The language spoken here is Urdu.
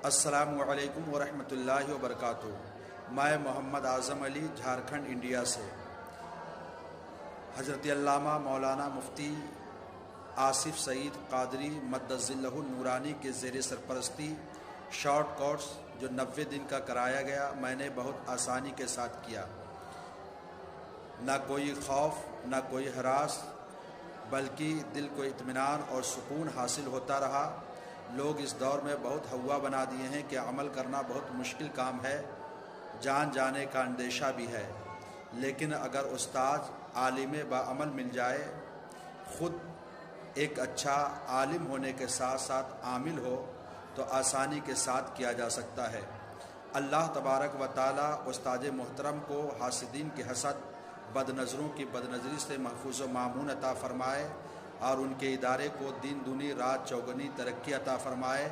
السلام علیکم ورحمۃ اللہ وبرکاتہ۔ میں محمد اعظم علی جھارکھنڈ انڈیا سے حضرت علامہ مولانا مفتی آصف سعید قادری مدظ ظلہ النورانی کے زیر سرپرستی شارٹ کورس جو 90 دن کا کرایا گیا، میں نے بہت آسانی کے ساتھ کیا۔ نہ کوئی خوف، نہ کوئی ہراس، بلکہ دل کو اطمینان اور سکون حاصل ہوتا رہا۔ لوگ اس دور میں بہت ہوا بنا دیے ہیں کہ عمل کرنا بہت مشکل کام ہے، جان جانے کا اندیشہ بھی ہے، لیکن اگر استاد عالم باعمل مل جائے، خود ایک اچھا عالم ہونے کے ساتھ ساتھ عامل ہو تو آسانی کے ساتھ کیا جا سکتا ہے۔ اللہ تبارک و تعالی استاد محترم کو حاسدین کی حسد، بد نظروں کی بد نظری سے محفوظ و مامون عطا فرمائے اور ان کے ادارے کو دین دنی رات چوگنی ترقی عطا فرمائے۔